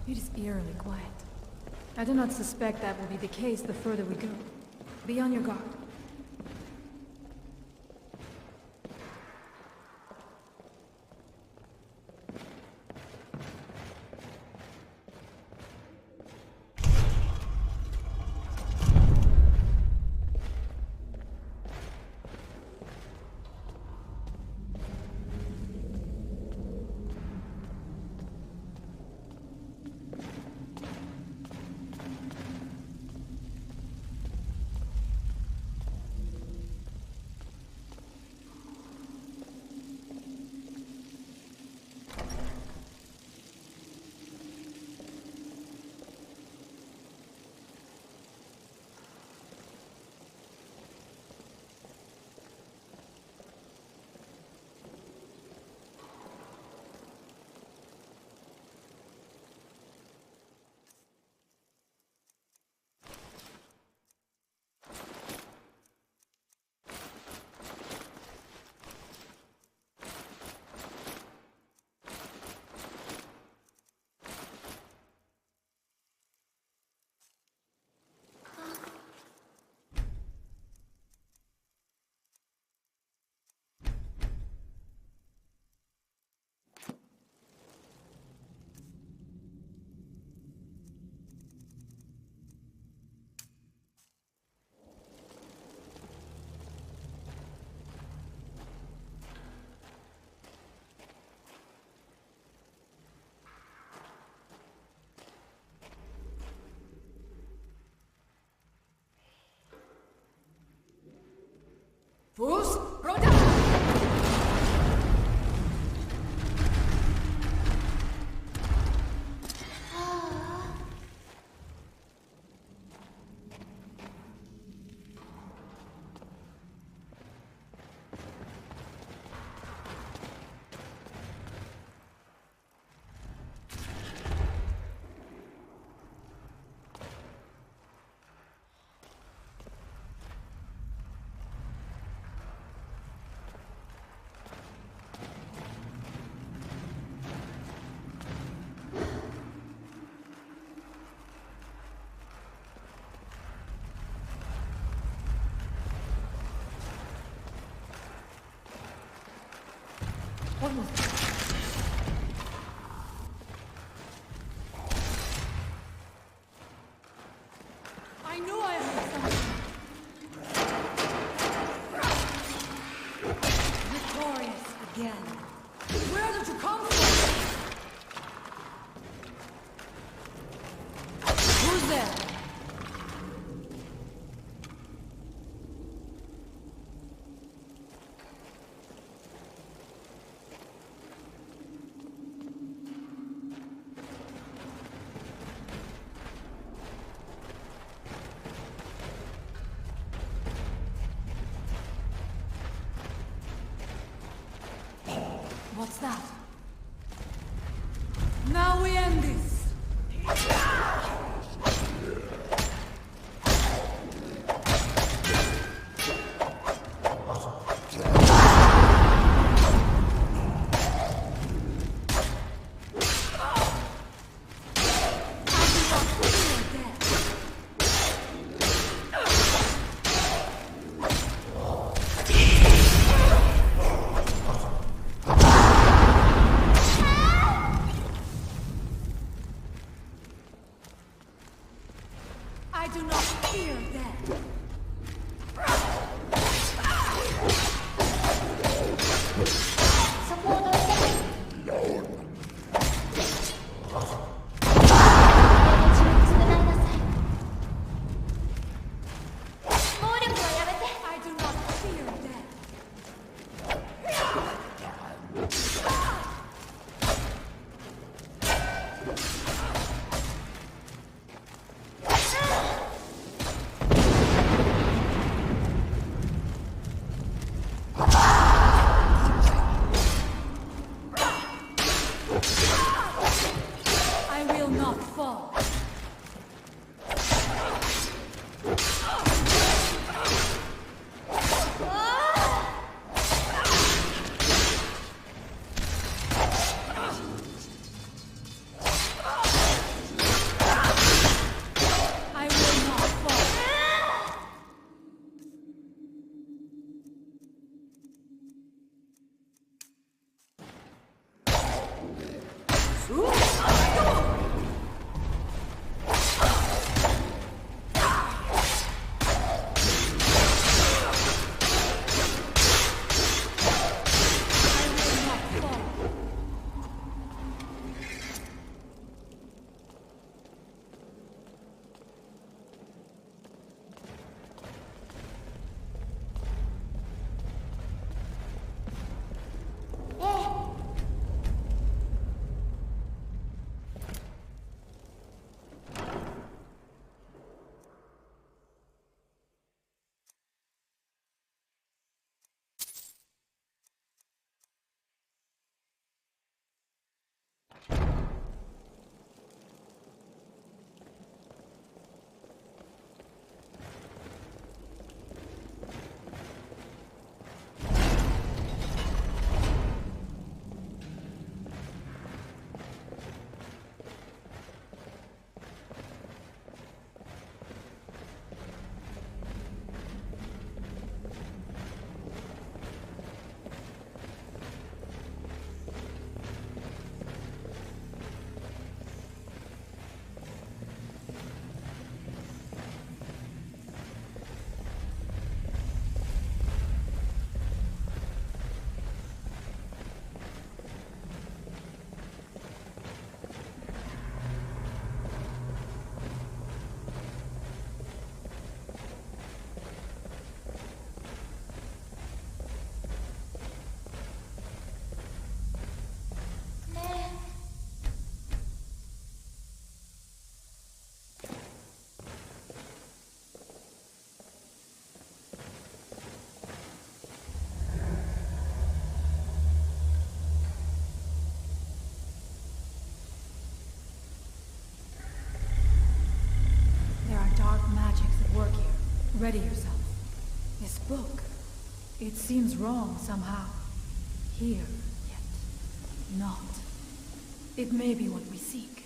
It is eerily quiet. I do not suspect that will be the case the further we go. Be on your guard. Fus, Roda! What was that? I knew I heard something. Victorious again. Where did you come from? Who's there? What's that? Now we end this! Ready yourself. This book, it seems wrong somehow. Here, yet not. It may be what we seek.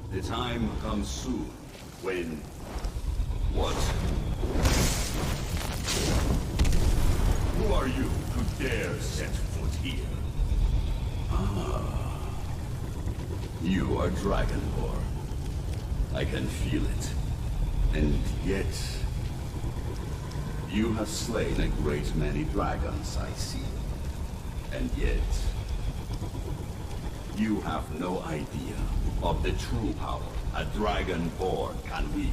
The time comes soon when... What? Who are you to dare set foot here? Ah. You are Dragonborn. I can feel it. And yet... You have slain a great many dragons, I see. And yet... You have no idea of the true power a Dragonborn can wield.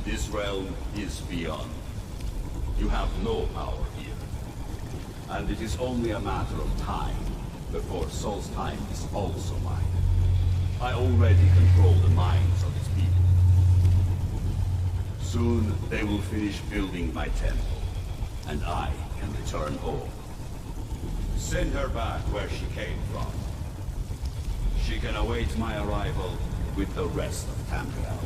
This realm is beyond. You have no power here. And it is only a matter of time before Solstheim is also mine. I already control the minds of its people. Soon they will finish building my temple, and I can return home. Send her back where she came from. She can await my arrival with the rest of Tamriel.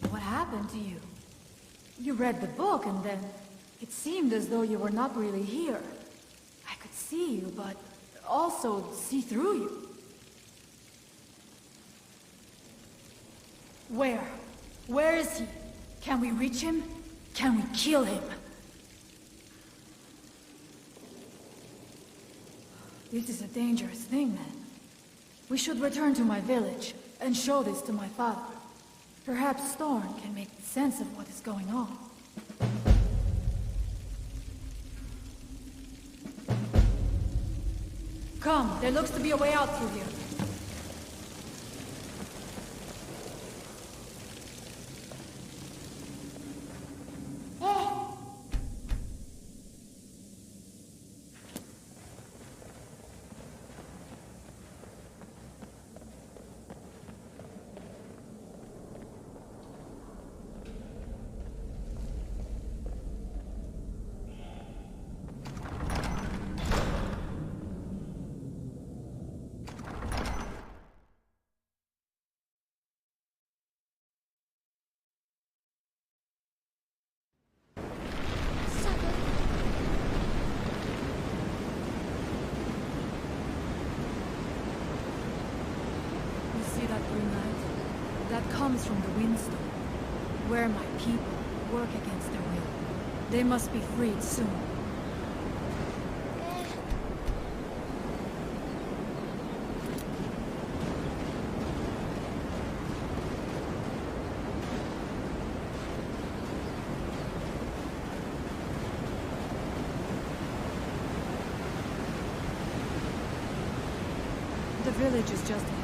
What happened to you? You read the book and then it seemed as though you were not really here. I could see you, but also see through you. Where? Where is he? Can we reach him? Can we kill him? This is a dangerous thing, then. We should return to my village and show this to my father. Perhaps Storm can make sense of what is going on. Come, there looks to be a way out through here. comes from the windstorm, where my people work against their will. They must be freed soon. The village is just ahead.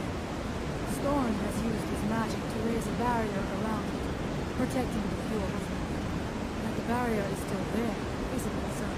Storm has used his magic to raise a barrier around it, protecting the few of us. That the barrier is still there is a concern.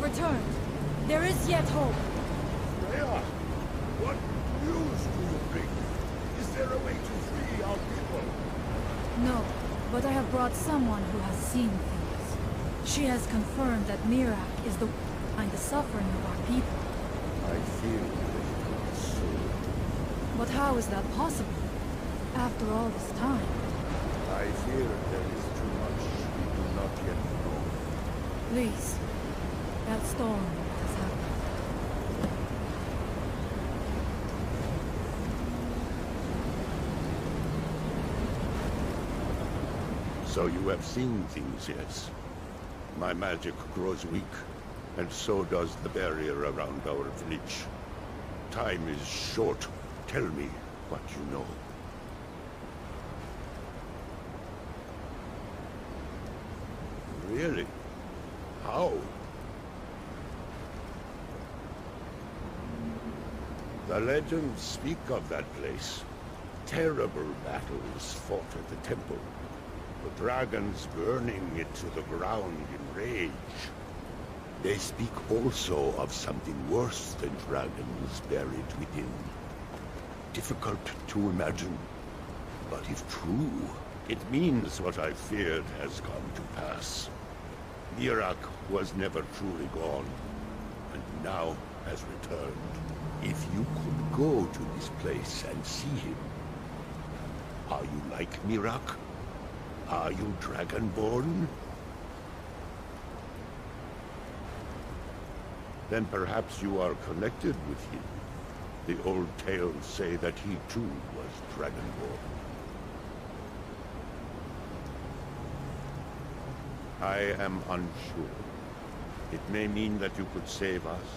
Returned. There is yet hope. Freya, what news do you bring? Is there a way to free our people? No, but I have brought someone who has seen things. She has confirmed that Mirak is the behind the suffering of our people. I feel that it is so. But how is that possible? After all this time? I fear there is too much we do not yet know. Please. That storm has happened. So you have seen things, yes? My magic grows weak, and so does the barrier around our village. Time is short. Tell me what you know. Really? How? The legends speak of that place. Terrible battles fought at the temple. The dragons burning it to the ground in rage. They speak also of something worse than dragons buried within. Difficult to imagine, but if true, it means what I feared has come to pass. Mirak was never truly gone, and now has returned. If you could go to this place and see him, are you like Mirak? Are you Dragonborn? Then perhaps you are connected with him. The old tales say that he too was Dragonborn. I am unsure. It may mean that you could save us,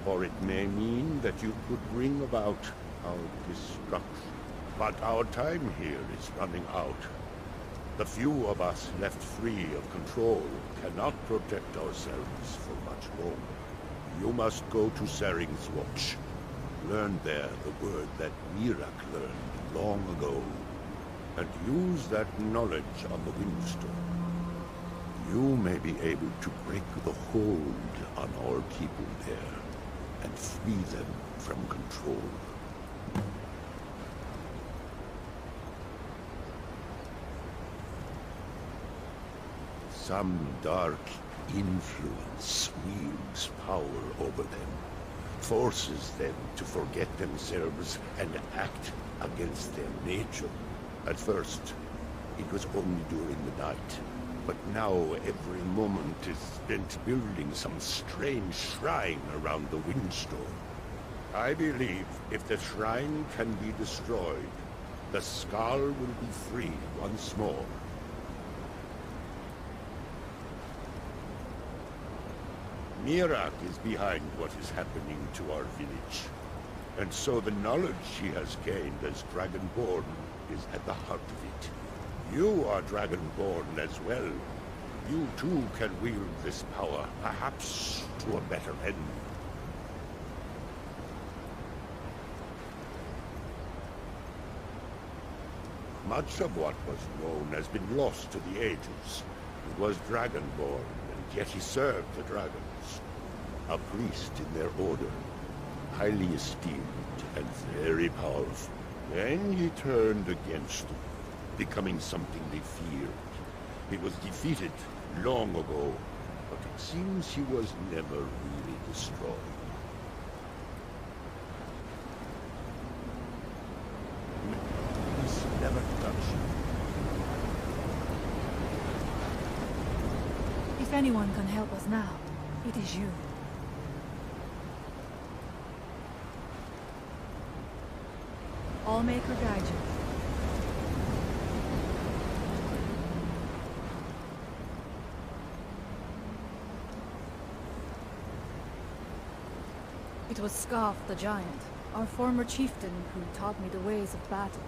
or it may mean that you could bring about our destruction. But our time here is running out. The few of us left free of control cannot protect ourselves for much longer. You must go to Saring's Watch. Learn there the word that Mirak learned long ago, and use that knowledge on the Windstorm. You may be able to break the hold on our people there, and free them from control. Some dark influence wields power over them, forces them to forget themselves and act against their nature. At first, it was only during the night, but now every moment is spent building some strange shrine around the Windstorm. I believe if the shrine can be destroyed, the Skaal will be free once more. Mirak is behind what is happening to our village, and so the knowledge she has gained as Dragonborn is at the heart of it. You are Dragonborn as well. You too can wield this power, perhaps to a better end. Much of what was known has been lost to the ages. He was dragonborn, and yet he served the dragons. A priest in their order, highly esteemed and very powerful. Then he turned against them, becoming something they feared. He was defeated long ago, but it seems he was never really destroyed. He's never touched. If anyone can help us now, it is you. Allmaker guide you. It was Skaal the Giant, our former chieftain, who taught me the ways of battle.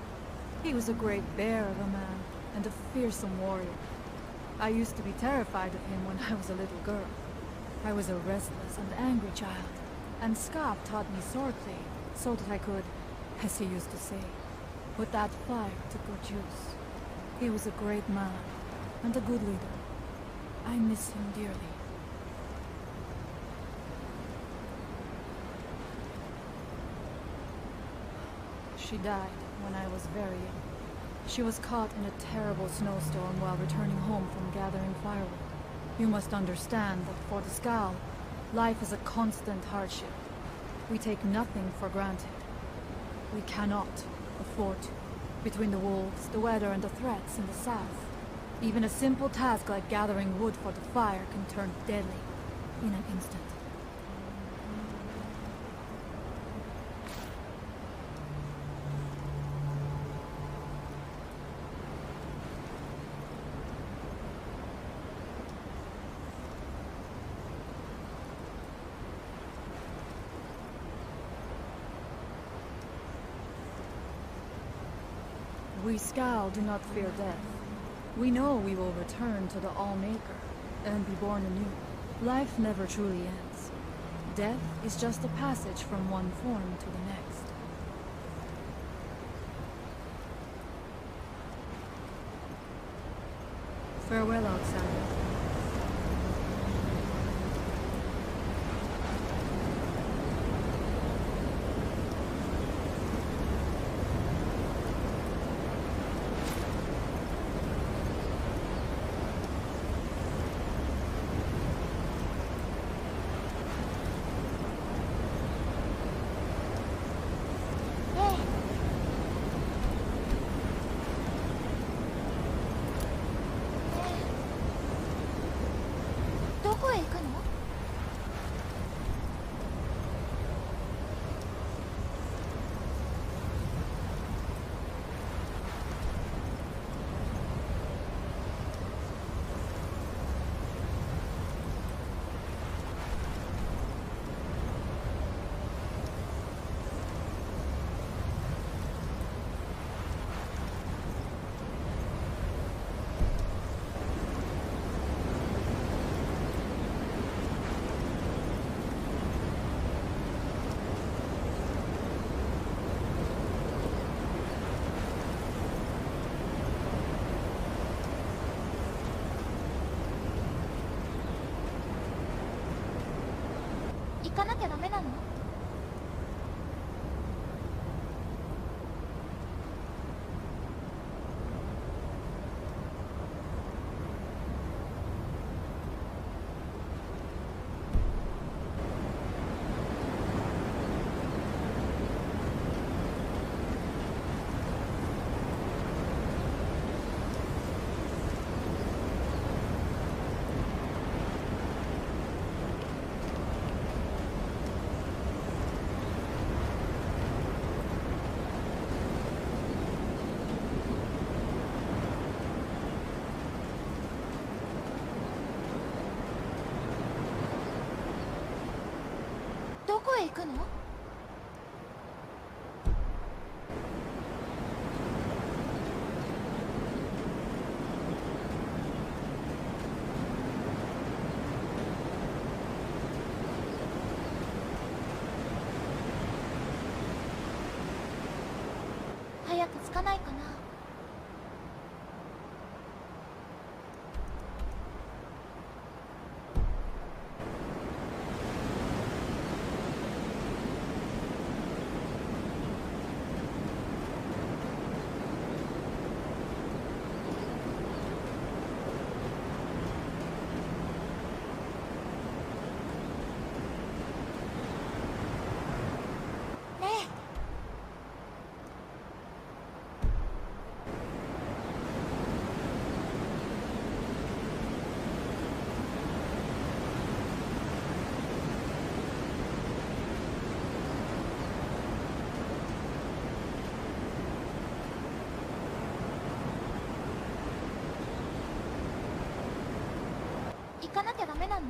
He was a great bear of a man, and a fearsome warrior. I used to be terrified of him when I was a little girl. I was a restless and angry child, and Skaal taught me swordplay, so that I could, as he used to say, put that fire to good use. He was a great man, and a good leader. I miss him dearly. She died when I was very young. She was caught in a terrible snowstorm while returning home from gathering firewood. You must understand that for the Skaal, life is a constant hardship. We take nothing for granted. We cannot afford to. Between the wolves, the weather, and the threats in the south, even a simple task like gathering wood for the fire can turn deadly in an instant. We Skaal do not fear death. We know we will return to the Allmaker and be born anew. Life never truly ends. Death is just a passage from one form to the next. Farewell, outsider. 行かなきゃダメなの？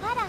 あら。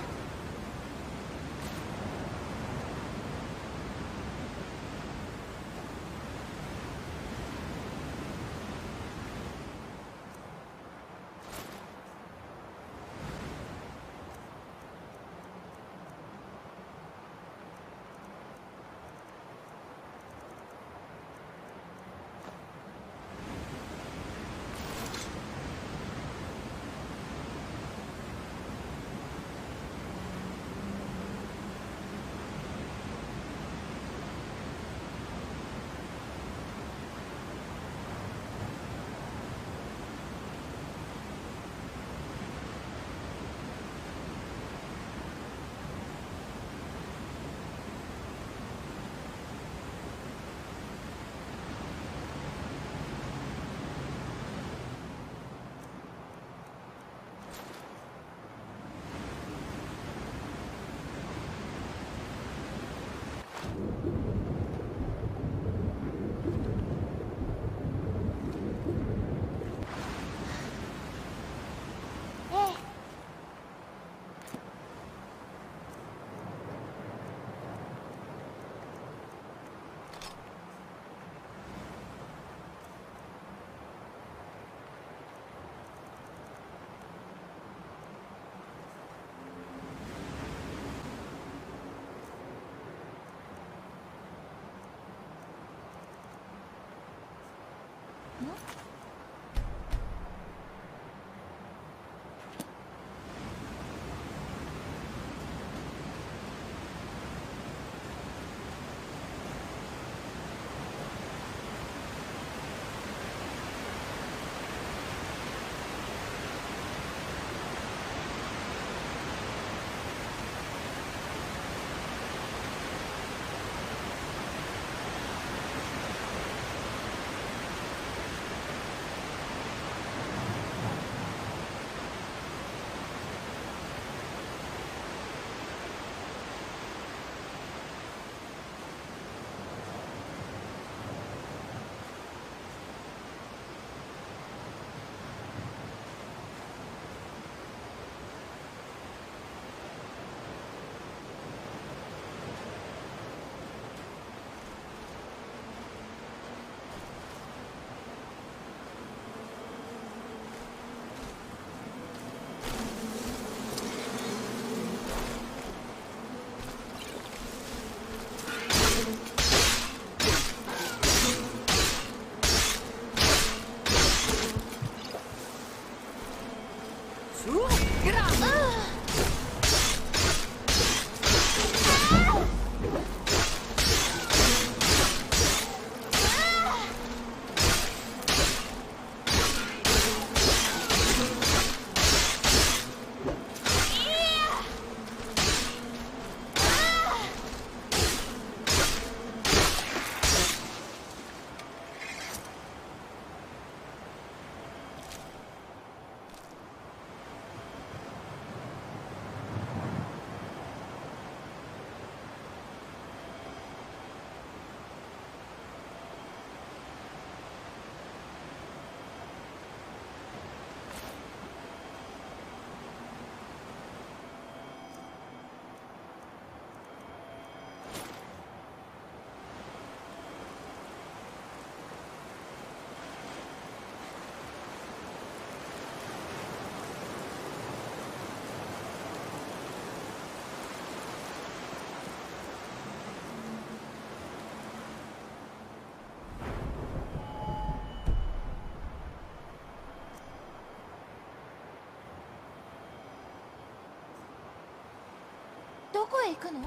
こへ行くの？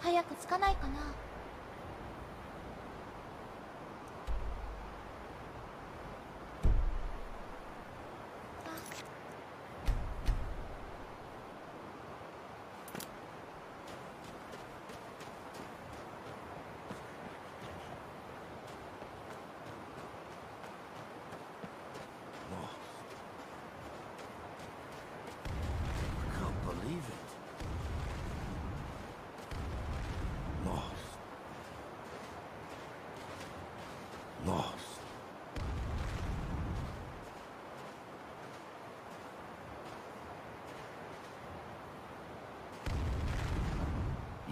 早く着かないかな。I can't believe it. Lost. Lost.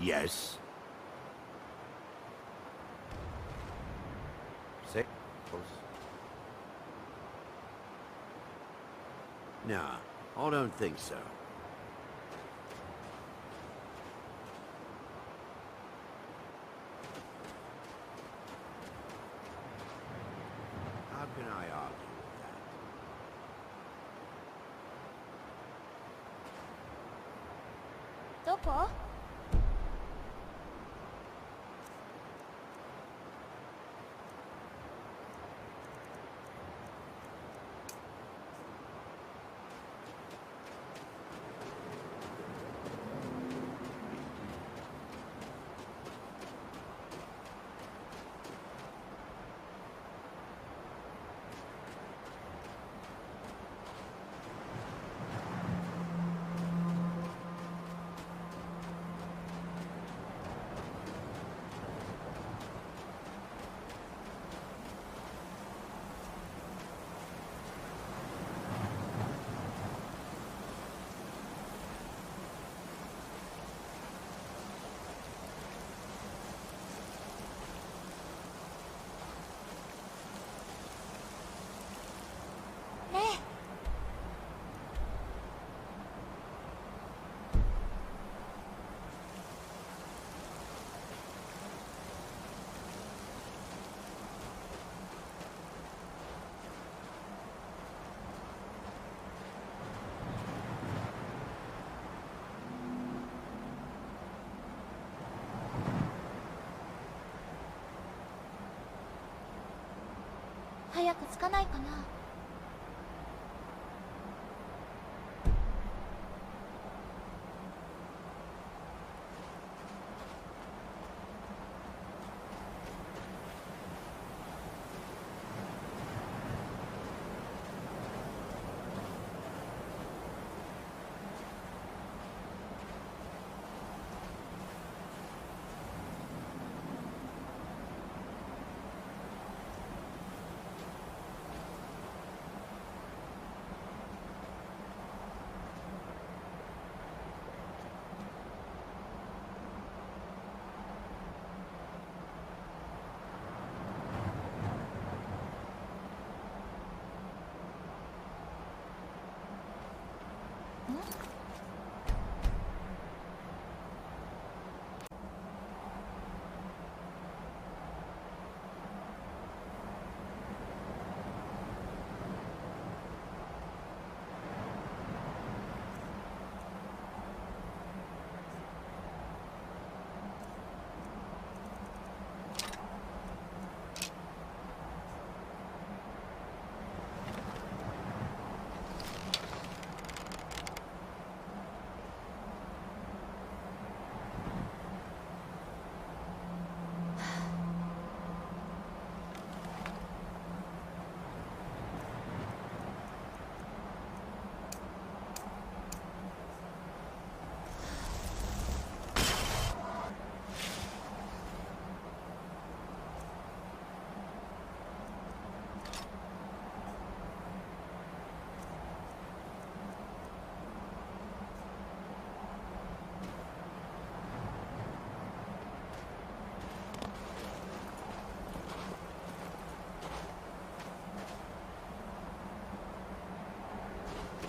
Yes. Say. Nah, I don't think so. How can I argue with that? どこ？ねえ。早く着かないかな。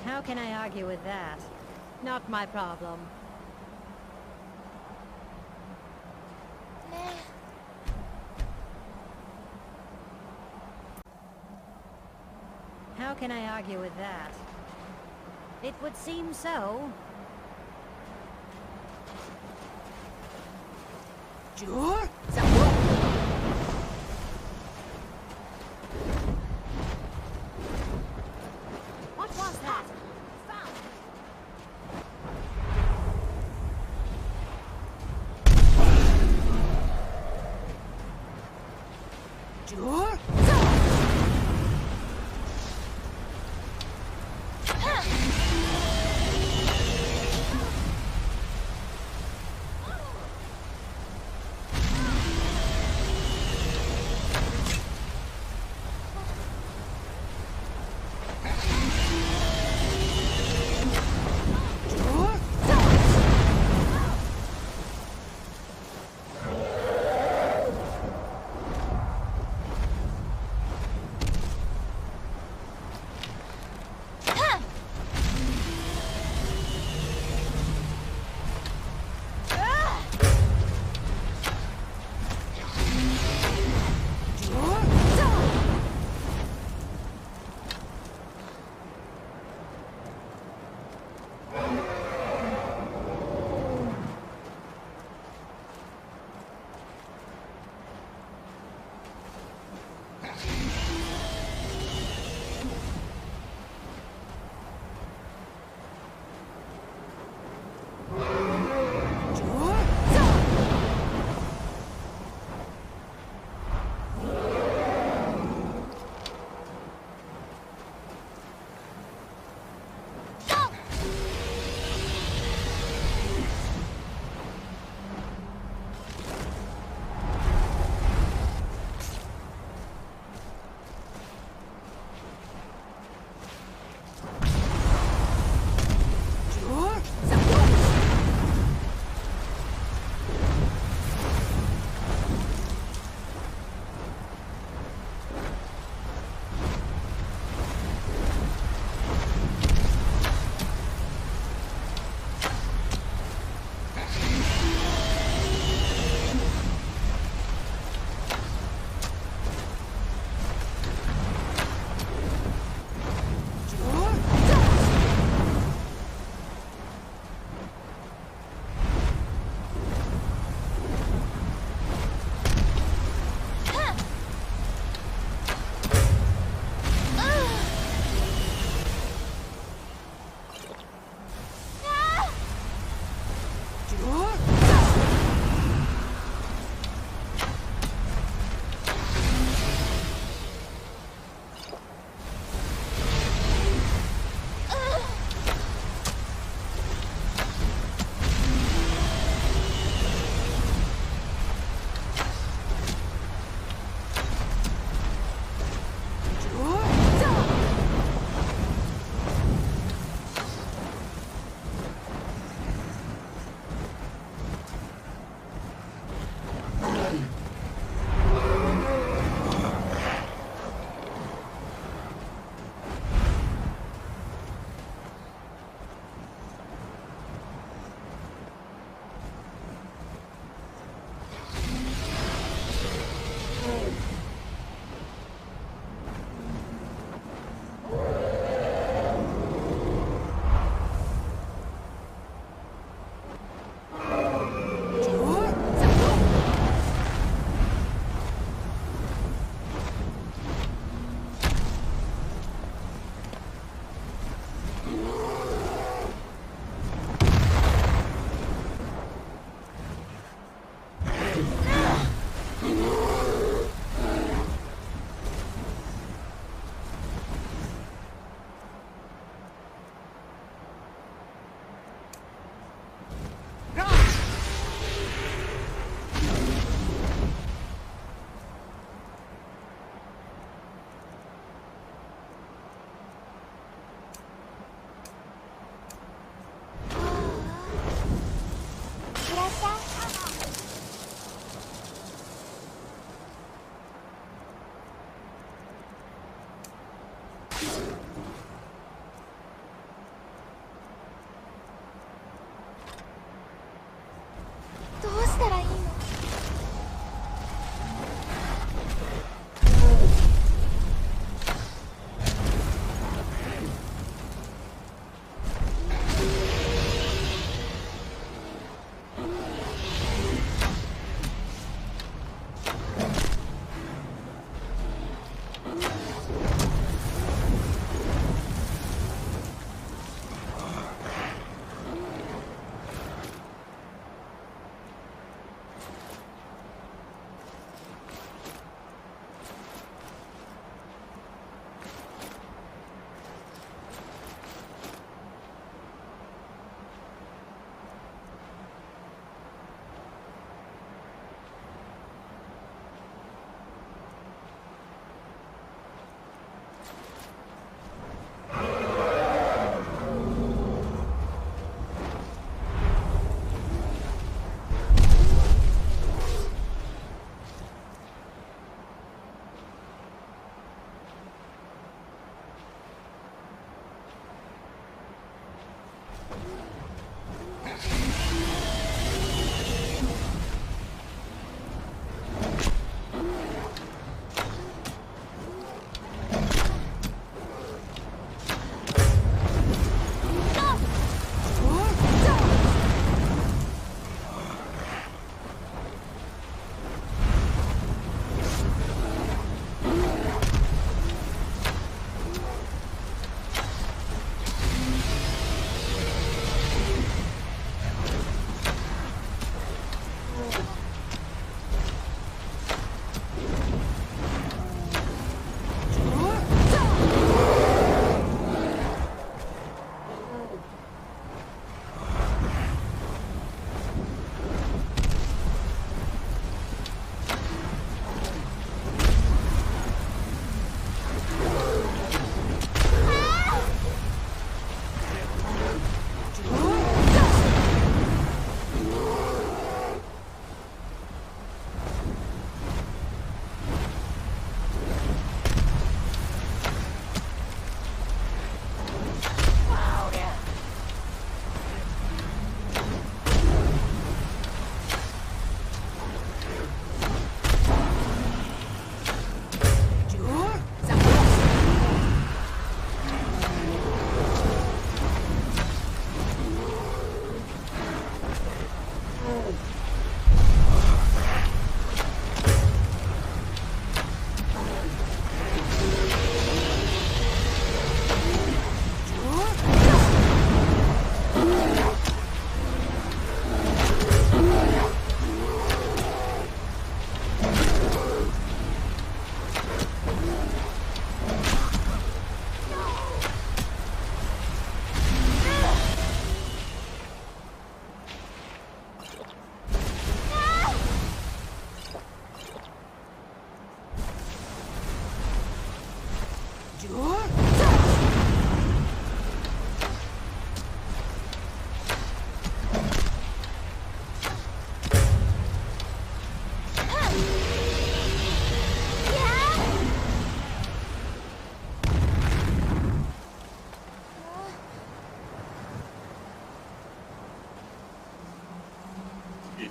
How can I argue with that? Not my problem. ね How can I argue with that? It would seem so. Sure. What was that? Found. Sure.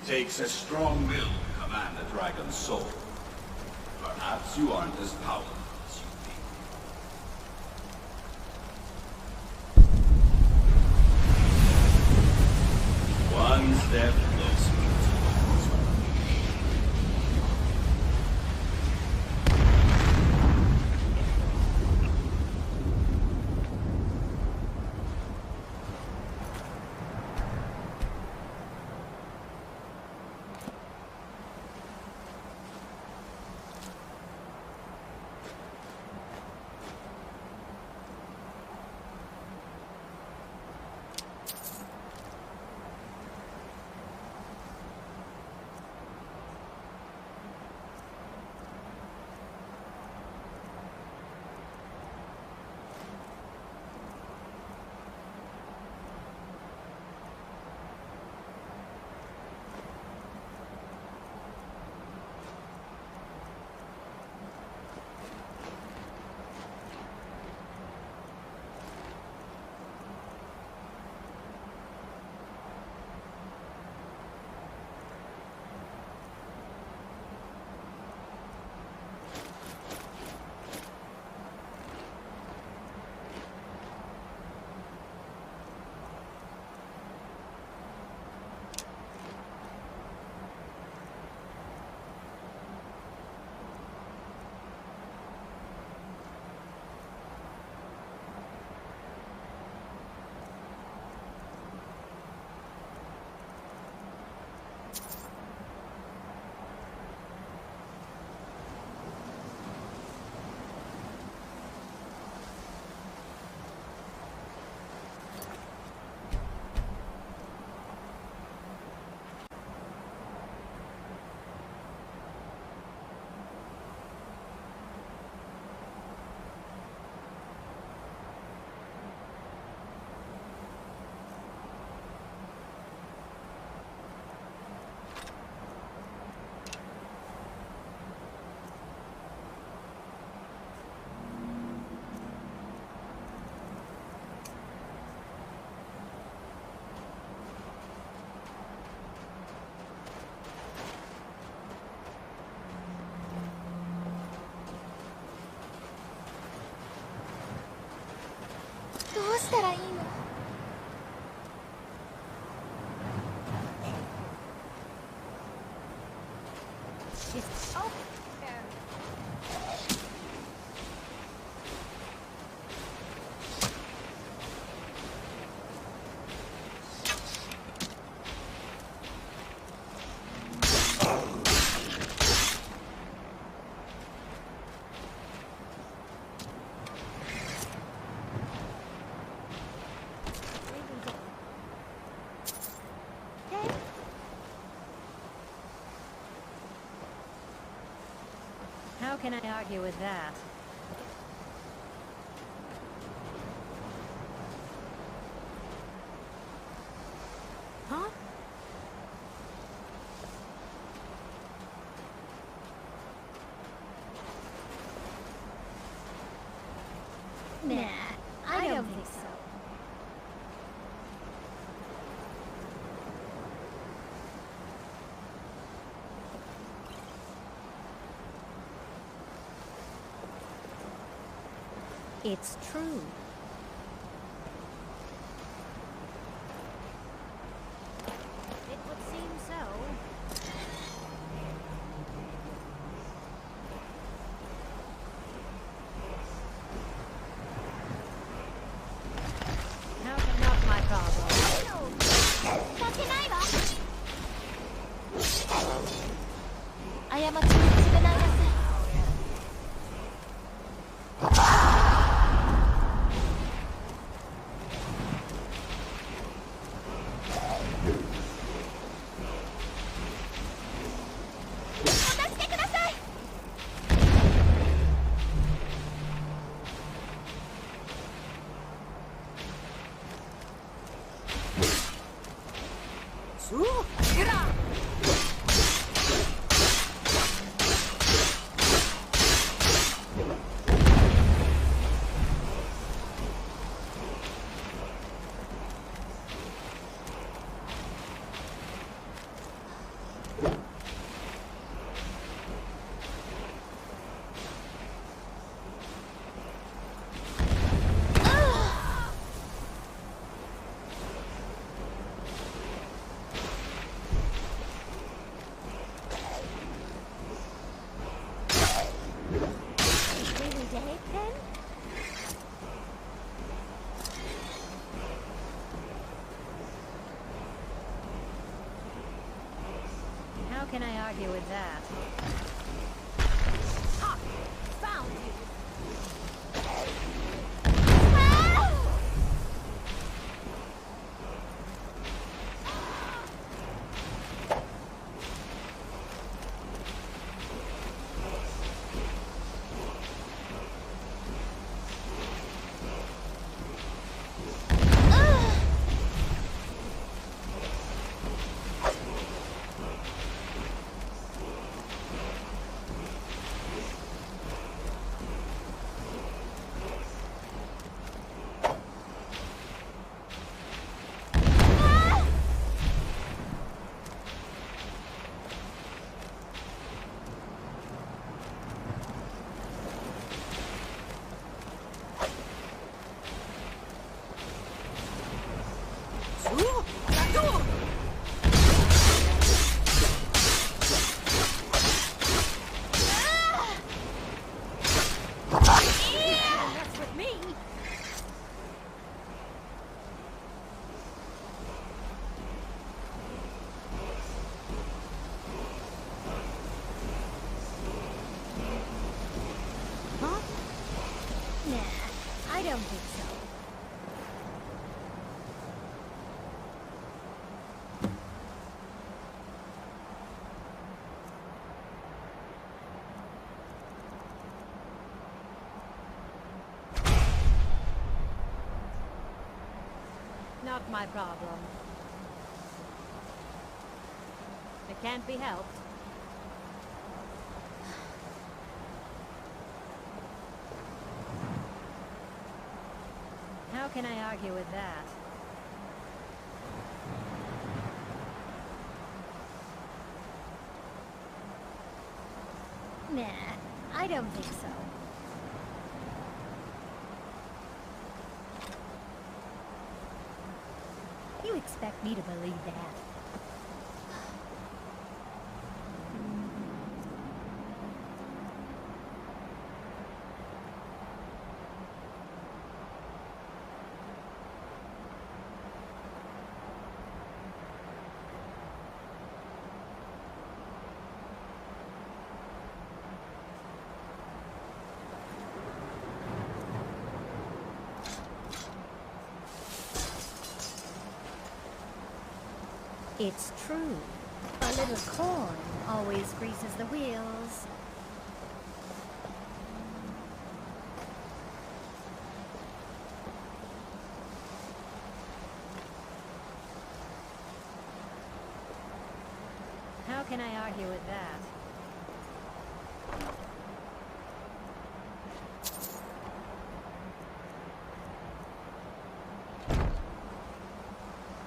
It takes a strong will to command a dragon's soul. Perhaps you aren't as powerful as you think. One step closer.どうしたらいいの？ It's oh, there. How can I argue with that? Huh? Nah, I don't think so. It's true. It would seem so. How to knock my problem? させないわ。過ちに償いなさい。can I argue with that? Ha! Found you! That's with me! Huh? Nah, I don't think so. Not my problem. It can't be helped. How can I argue with that? Nah, I don't think so. You expect me to believe that? It's true. A little corn always greases the wheels. How can I argue with that?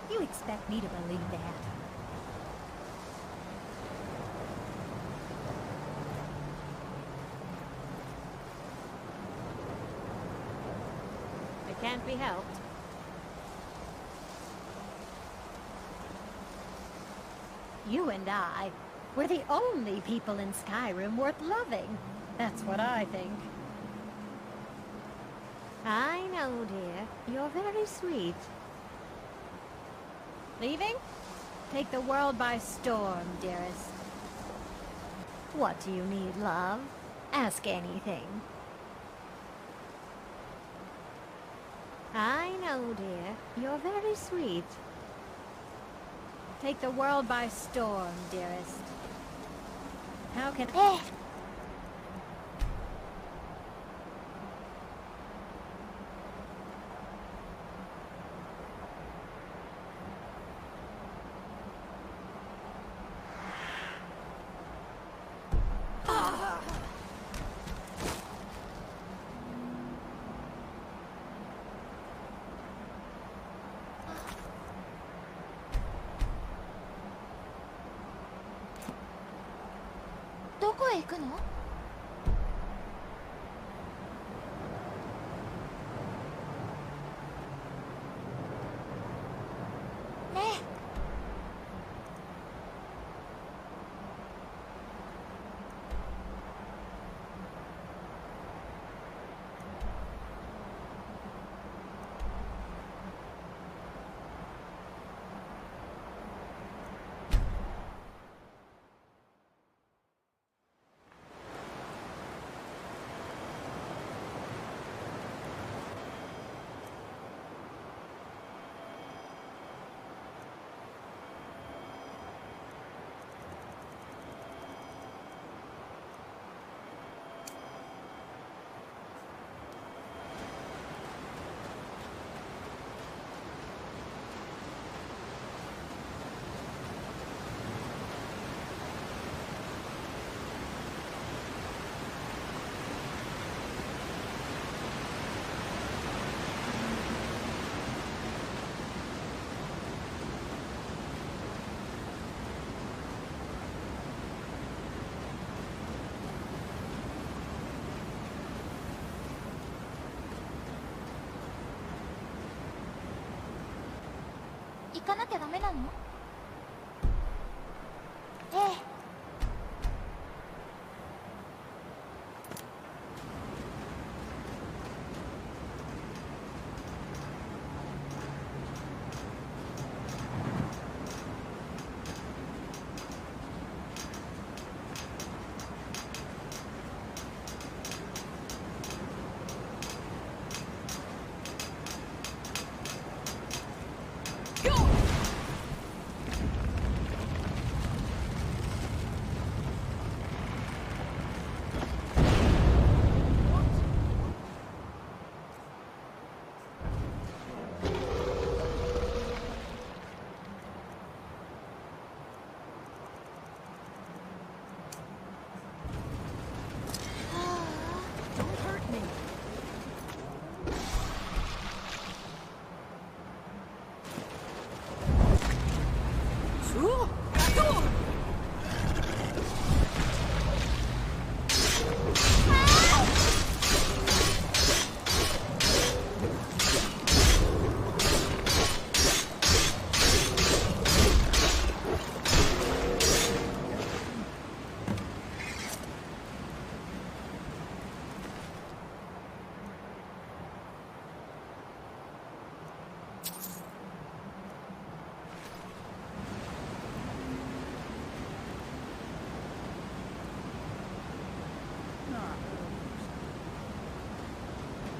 You expect me to believe that? It can't be helped. You and I, we're the only people in Skyrim worth loving. That's what I think. I know, dear. You're very sweet. Leaving? Take the world by storm, dearest. What do you need, love? Ask anything. I know, dear. You're very sweet. Take the world by storm, dearest. How can... かなきゃダメなの？ええ。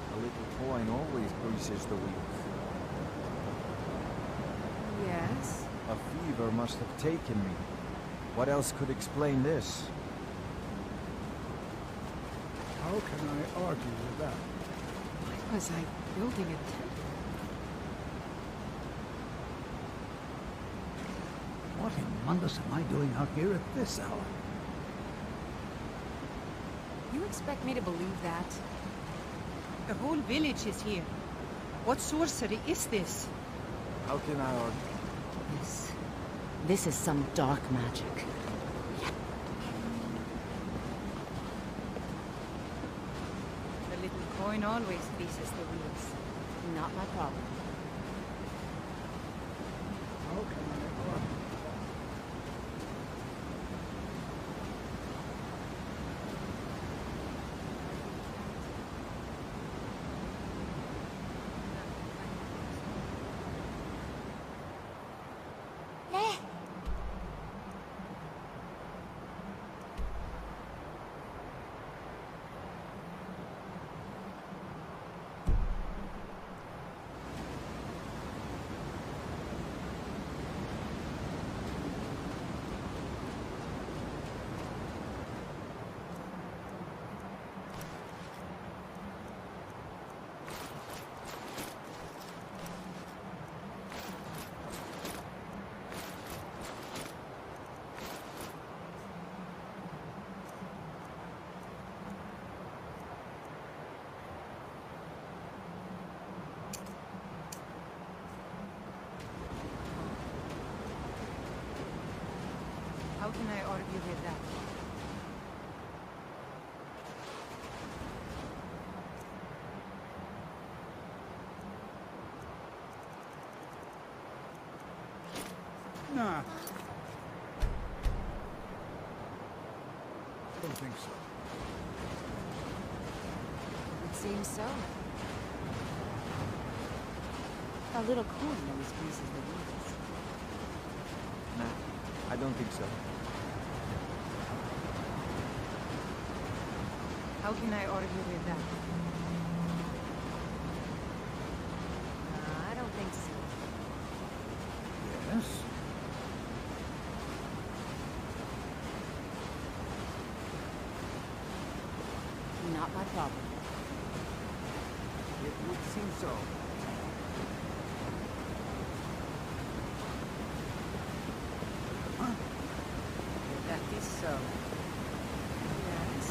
A little coin always greases the wheel. Yes? A fever must have taken me. What else could explain this? How can I argue with that? Why was I building a temple? What in Mundus am I doing out here at this hour? You expect me to believe that? The whole village is here. What sorcery is this? How can I argue? This is some dark magic. The little coin always greases the wheels. Not my problem. How can I argue? How can I argue with that? Nah. Don't think so. It seems so. A little coin always greases the wheels. Nah, I don't think so. How can I argue with that? I don't think so. Yes? Not my problem. It would seem so. That is so. Yes?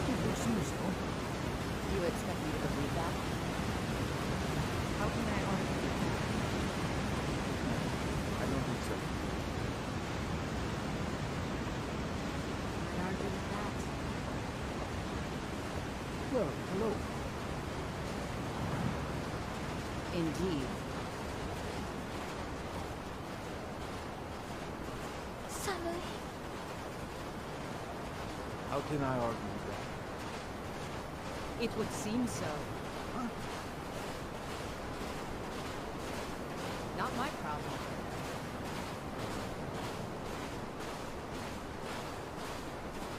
It would seem so. You expect me to believe that? How can I argue with that? I don't think so. Well, hello. Indeed. How can I argue with that? It would seem so. Huh? Not my problem.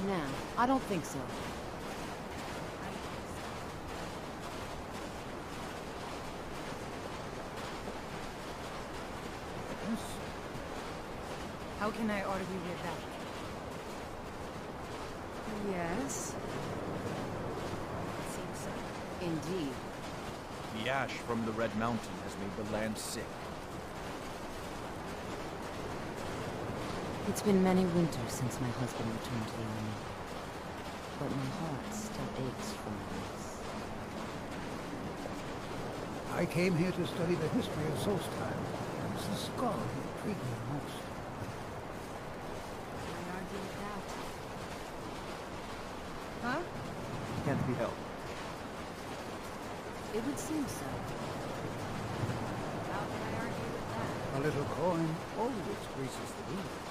Nah, I don't think so. Yes? How can I argue with that? Yes. It seems so. Indeed. The ash from the Red Mountain has made the land sick. It's been many winters since my husband returned to the army. But my heart still aches for my loss. I came here to study the history of Solstheim. It's the Skaal that intrigued me most. Can I argue with that? Huh? Can't be helped. It would seem so. How can I argue with that? A little coin always graces the wheels.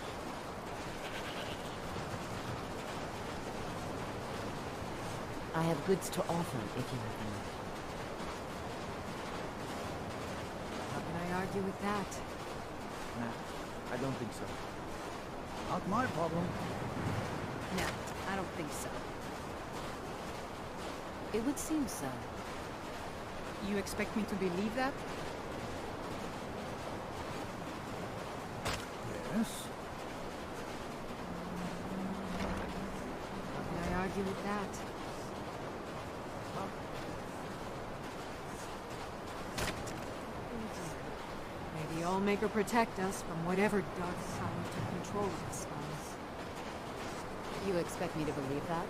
I have goods to offer if you have them. How can I argue with that? Nah, I don't think so. Not my problem. No, I don't think so. It would seem so. You expect me to believe that? Yes? How can I argue with that? May the Allmaker protect us from whatever dark side took control of us. You expect me to believe that?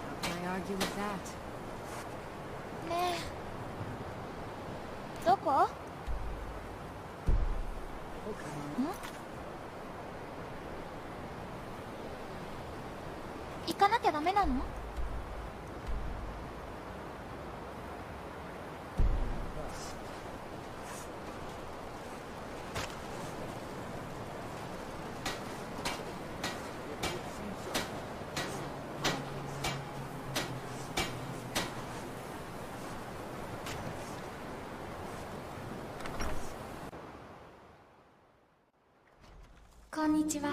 How can I argue with that? ねえどこ？ん？行かなきゃダメなの？こんにちは。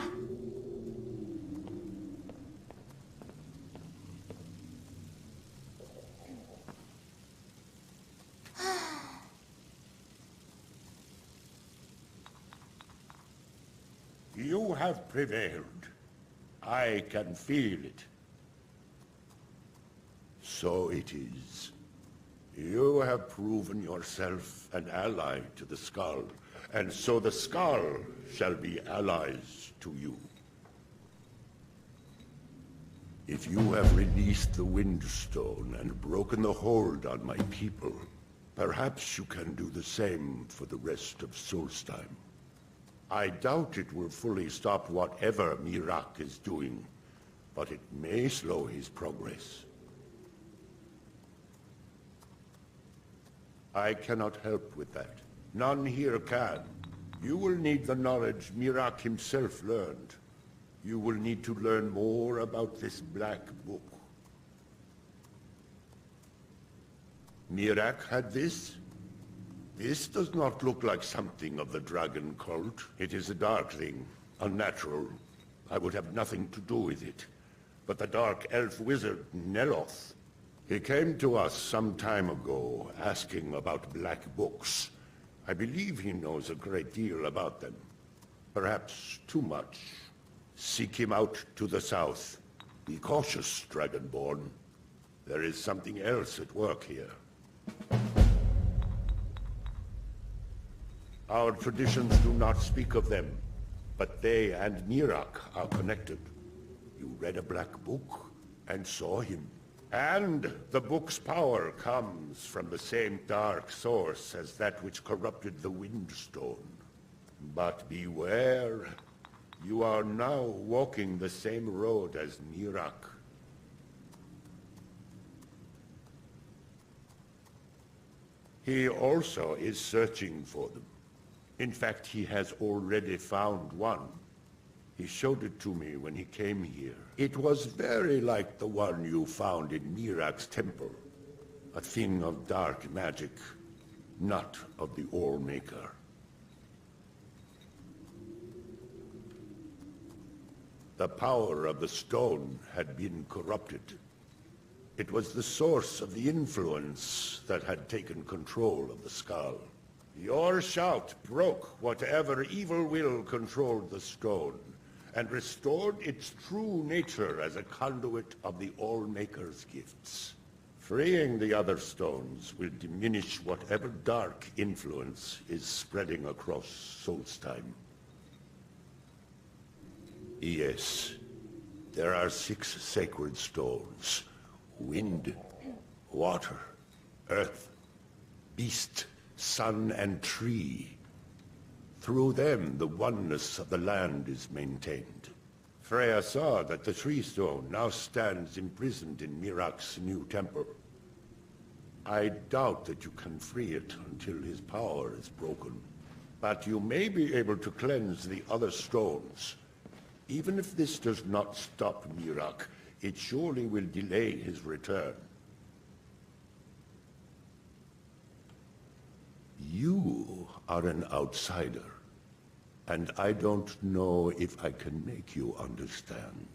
You have prevailed. I can feel it. So it is. You have proven yourself an ally to the Skaal, and so the Skaal shall be allies to you. If you have released the Windstone and broken the hold on my people, perhaps you can do the same for the rest of Solstheim. I doubt it will fully stop whatever Miraak is doing, but it may slow his progress. I cannot help with that. None here can. You will need the knowledge Miraak himself learned. You will need to learn more about this Black Book. Miraak had this? This does not look like something of the dragon cult. It is a dark thing, unnatural. I would have nothing to do with it. But the dark elf wizard, Neloth, he came to us some time ago, asking about black books. I believe he knows a great deal about them. Perhaps too much. Seek him out to the south. Be cautious, Dragonborn. There is something else at work here. Our traditions do not speak of them, but they and Miraak are connected. You read a black book and saw him. And the book's power comes from the same dark source as that which corrupted the Windstone. But beware, You are now walking the same road as Mirak. He also is searching for them. In fact, he has already found one. He showed it to me when he came here. It was very like the one you found in Mirak's temple. A thing of dark magic, not of the All-Maker. The power of the stone had been corrupted. It was the source of the influence that had taken control of the Skaal. Your shout broke whatever evil will controlled the stone, and restored its true nature as a conduit of the All-Maker's gifts. Freeing the other stones will diminish whatever dark influence is spreading across Solstheim. Yes, there are 6 sacred stones. Wind, water, earth, beast, sun, and tree. Through them, the oneness of the land is maintained. Freya saw that the tree stone now stands imprisoned in Mirak's new temple. I doubt that you can free it until his power is broken. But you may be able to cleanse the other stones. Even if this does not stop Mirak, it surely will delay his return. You are an outsider, and I don't know if I can make you understand.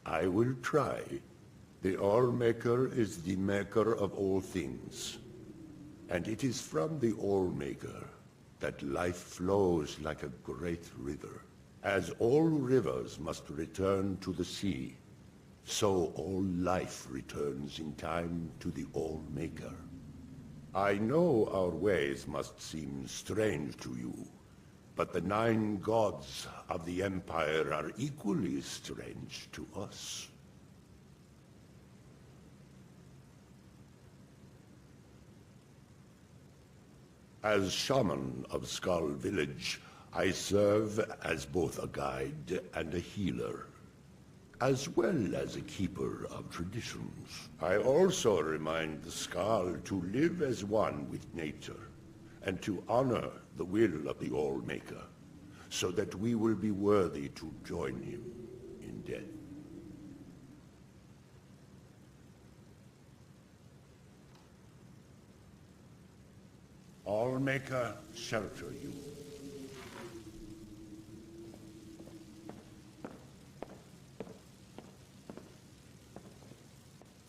I will try. The All-Maker is the maker of all things, and it is from the All-Maker that life flows like a great river. As all rivers must return to the sea, so all life returns in time to the All-Maker. I know our ways must seem strange to you, but the 9 gods of the Empire are equally strange to us. As shaman of Skaal village, I serve as both a guide and a healer, as well as a keeper of traditions. I also remind the Skaal to live as one with nature, and to honor the will of the All-Maker, so that we will be worthy to join him in death. All-Maker shelter you.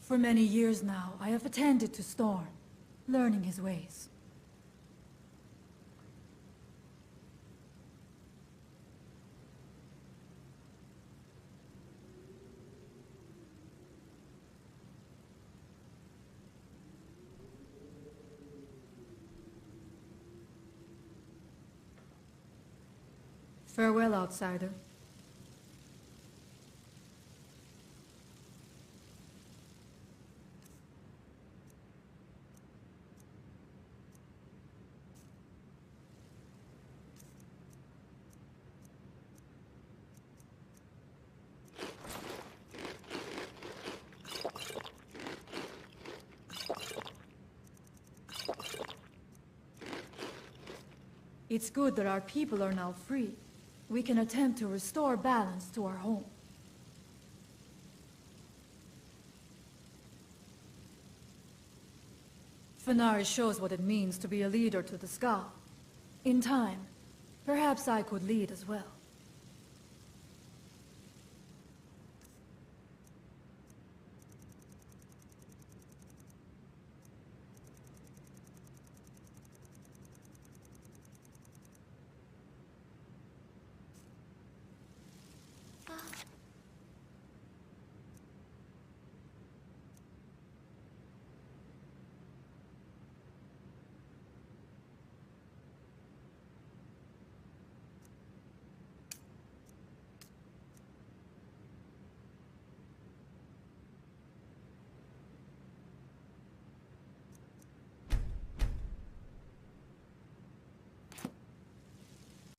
For many years now, I have attended to Storm, learning his ways. Farewell, outsider. It's good that our people are now free. We can attempt to restore balance to our home. Fenari shows what it means to be a leader to the Skaal. In time, perhaps I could lead as well.